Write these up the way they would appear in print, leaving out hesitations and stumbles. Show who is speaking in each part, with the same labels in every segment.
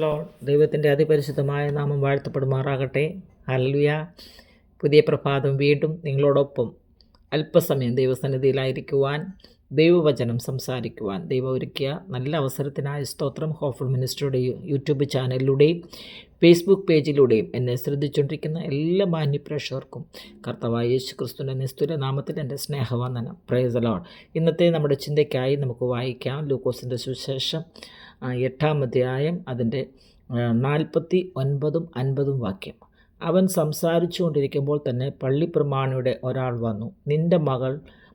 Speaker 1: Lord. ദൈവത്തിൻ്റെ അതിപരിശുദ്ധമായ നാമം വാഴ്ത്തപ്പെടുമാറാകട്ടെ. ഹല്ലേലൂയ. പുതിയ പ്രഭാതം വീണ്ടും നിങ്ങളോടൊപ്പം അല്പസമയം ദൈവസന്നിധിയിലായിരിക്കുവാൻ, ദൈവവചനം സംസാരിക്കുവാൻ ദൈവം ഒരുക്കിയ നല്ല അവസരത്തിനായ സ്തോത്രം. ഹോപ്പ്ഫുൾ മിനിസ്ട്രിയുടെ യൂട്യൂബ് ചാനലിലൂടെയും ഫേസ്ബുക്ക് പേജിലൂടെയും എന്നെ ശ്രദ്ധിച്ചുകൊണ്ടിരിക്കുന്ന എല്ലാ മാന്യപ്രേക്ഷകർക്കും കർത്താവായ യേശു ക്രിസ്തുവിൻ്റെ നിസ്തുല നാമത്തിൽ എൻ്റെ സ്നേഹവന്ദനം. Praise the Lord. ഇന്നത്തെ നമ്മുടെ ചിന്തയ്ക്കായി നമുക്ക് വായിക്കാം ലൂക്കോസിൻ്റെ സുവിശേഷം 8-ാം അധ്യായം അതിൻ്റെ 49-50 വാക്യം. അവൻ സംസാരിച്ചു കൊണ്ടിരിക്കുമ്പോൾ തന്നെ പള്ളിപ്രമാണിയുടെ ഒരാൾ വന്നു, നിൻ്റെ മകൾ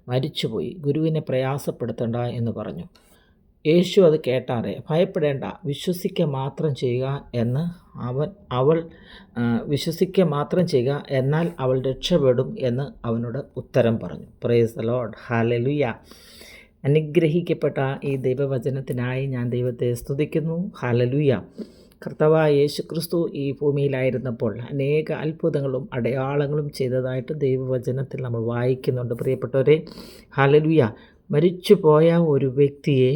Speaker 1: മരിച്ചുപോയി, ഗുരുവിനെ പ്രയാസപ്പെടുത്തണ്ട എന്ന് പറഞ്ഞു. യേശു അത് കേട്ടാറെ, ഭയപ്പെടേണ്ട, വിശ്വസിക്കുക മാത്രം ചെയ്യുക എന്ന് അവൾ വിശ്വസിക്കുക മാത്രം ചെയ്യുക, എന്നാൽ അവൾ രക്ഷപ്പെടും എന്ന് അവനോട് ഉത്തരം പറഞ്ഞു. Praise the Lord. ഹല്ലേലൂയ. അനുഗ്രഹിക്കപ്പെട്ട ഈ ദൈവവചനത്തിനായി ഞാൻ ദൈവത്തെ സ്തുതിക്കുന്നു. ഹല്ലേലൂയ. കർത്താവായ യേശു ക്രിസ്തു ഈ ഭൂമിയിലായിരുന്നപ്പോൾ അനേക അത്ഭുതങ്ങളും അടയാളങ്ങളും ചെയ്തതായിട്ട് ദൈവവചനത്തിൽ നമ്മൾ വായിക്കുന്നുണ്ട്. പ്രിയപ്പെട്ടവരെ, ഹല്ലേലൂയ. മരിച്ചുപോയ ഒരു വ്യക്തിയെ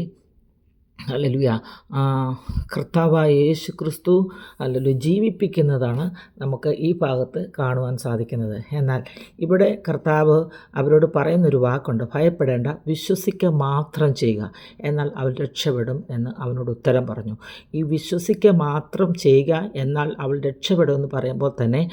Speaker 1: ഹല്ലേലൂയ കർത്താവായ യേശു ക്രിസ്തു ഹല്ലേലൂയ ജീവിപ്പിക്കുന്നതാണ് നമുക്ക് ഈ ഭാഗത്ത് കാണുവാൻ സാധിക്കുന്നത്. എന്നാൽ ഇവിടെ കർത്താവ് അവരോട് പറയുന്നൊരു വാക്കുണ്ട്, ഭയപ്പെടേണ്ട, വിശ്വസിക്കുക മാത്രം ചെയ്യുക, എന്നാൽ അവൾ രക്ഷപ്പെടും എന്ന് അവനോട് ഉത്തരം പറഞ്ഞു. ഈ വിശ്വസിക്കുക മാത്രം ചെയ്യുക, എന്നാൽ അവൾ രക്ഷപ്പെടും എന്ന് പറയുമ്പോൾ തന്നെ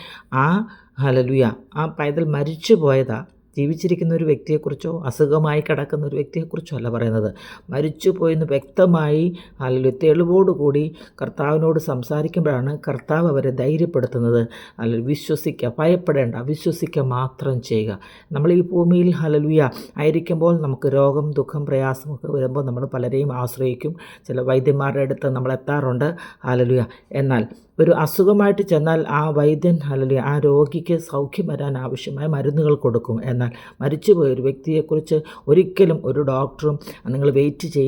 Speaker 1: ഹല്ലേലൂയ ആ പൈതൽ മരിച്ചു പോയതാ. ജീവിച്ചിരിക്കുന്ന ഒരു വ്യക്തിയെക്കുറിച്ചോ അസുഖമായി കിടക്കുന്ന ഒരു വ്യക്തിയെക്കുറിച്ചോ അല്ല പറയുന്നത്. മരിച്ചു പോയെന്ന് വ്യക്തമായി അല്ലെങ്കിൽ തെളിവോടുകൂടി കർത്താവിനോട് സംസാരിക്കുമ്പോഴാണ് കർത്താവ് അവരെ ധൈര്യപ്പെടുത്തുന്നത്. അല്ലെങ്കിൽ വിശ്വസിക്കുക, ഭയപ്പെടേണ്ട, വിശ്വസിക്കുക മാത്രം ചെയ്യുക. നമ്മൾ ഈ ഭൂമിയിൽ ഹല്ലേലൂയ ആയിരിക്കുമ്പോൾ നമുക്ക് രോഗം, ദുഃഖം, പ്രയാസമൊക്കെ വരുമ്പോൾ നമ്മൾ പലരെയും ആശ്രയിക്കും. ചില വൈദ്യന്മാരുടെ അടുത്ത് നമ്മൾ എത്താറുണ്ട്. ഹല്ലേലൂയ. എന്നാൽ ഒരു അസുഖമായിട്ട് ചെന്നാൽ ആ വൈദ്യൻ അല്ലെങ്കിൽ ആ രോഗിക്ക് സൗഖ്യം വരാൻ ആവശ്യമായ മരുന്നുകൾ കൊടുക്കും. എന്നാൽ മരിച്ചുപോയ ഒരു വ്യക്തിയെക്കുറിച്ച് ഒരിക്കലും ഒരു ഡോക്ടറും നിങ്ങൾ വെയിറ്റ്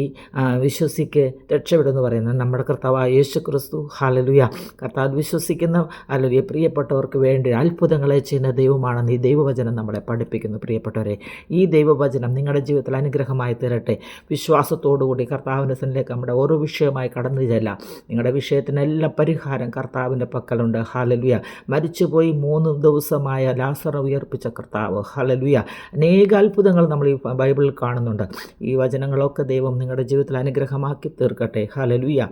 Speaker 1: വിശ്വസിക്ക് രക്ഷപ്പെടുമെന്ന് പറയുന്നത് നമ്മുടെ കർത്താവായ യേശു ക്രിസ്തു. ഹല്ലേലൂയ. കർത്താവ് വിശ്വസിക്കുന്ന അല്ലെങ്കിൽ പ്രിയപ്പെട്ടവർക്ക് വേണ്ടി അത്ഭുതങ്ങളെ ചെയ്യുന്ന ദൈവമാണെന്ന് ഈ ദൈവവചനം നമ്മളെ പഠിപ്പിക്കുന്നു. പ്രിയപ്പെട്ടവരെ, ഈ ദൈവവചനം നിങ്ങളുടെ ജീവിതത്തിൽ അനുഗ്രഹമായി തീരട്ടെ. വിശ്വാസത്തോടുകൂടി കർത്താവിൻ്റെ സന്നിധിയിലേക്ക് നമ്മുടെ ഓരോ വിഷയമായി കടന്നു ചെല്ലാം. നിങ്ങളുടെ വിഷയത്തിനെല്ലാം പരിഹാരം കർത്താവിൻ്റെ പക്കലുണ്ട്. ഹല്ലേലൂയ. മരിച്ചുപോയി 3 ദിവസമായ ലാസറെ ഉയർപ്പിച്ച കർത്താവ്. ഹല്ലേലൂയ. അനേക അത്ഭുതങ്ങൾ നമ്മൾ ഈ ബൈബിളിൽ കാണുന്നുണ്ട്. ഈ വചനങ്ങളൊക്കെ ദൈവം നിങ്ങളുടെ ജീവിതത്തിൽ അനുഗ്രഹമാക്കി തീർക്കട്ടെ. ഹല്ലേലൂയ.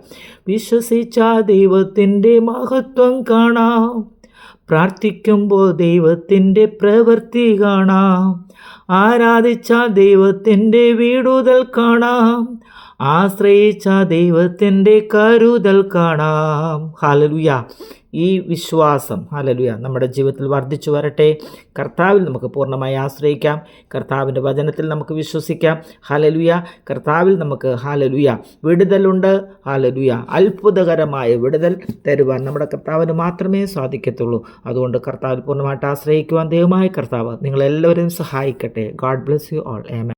Speaker 1: വിശ്വസിച്ച ദൈവത്തിൻ്റെ മഹത്വം കാണാം, പ്രാർത്ഥിക്കുമ്പോൾ ദൈവത്തിൻ്റെ പ്രവൃത്തി കാണാം, ആരാധിച്ച ദൈവത്തിൻ്റെ വീടുതൽ കാണാം, ആശ്രയിച്ച ദൈവത്തിൻ്റെ കരുതൽ കാണാം. ഹല്ലേലൂയ. ഈ വിശ്വാസം ഹല്ലേലൂയ നമ്മുടെ ജീവിതത്തിൽ വർദ്ധിച്ചു വരട്ടെ. കർത്താവിൽ നമുക്ക് പൂർണ്ണമായി ആശ്രയിക്കാം. കർത്താവിൻ്റെ വചനത്തിൽ നമുക്ക് വിശ്വസിക്കാം. ഹല്ലേലൂയ. കർത്താവിൽ നമുക്ക് ഹല്ലേലൂയ വിടുതലുണ്ട്. ഹല്ലേലൂയ. അത്ഭുതകരമായ വിടുതൽ തരുവാൻ നമ്മുടെ കർത്താവിന് മാത്രമേ സാധിക്കത്തുള്ളൂ. അതുകൊണ്ട് കർത്താവിൽ പൂർണ്ണമായിട്ട് ആശ്രയിക്കുവാൻ ദൈവമായ കർത്താവ് നിങ്ങളെല്ലാവരെയും സഹായിക്കട്ടെ. God bless you all. Amen.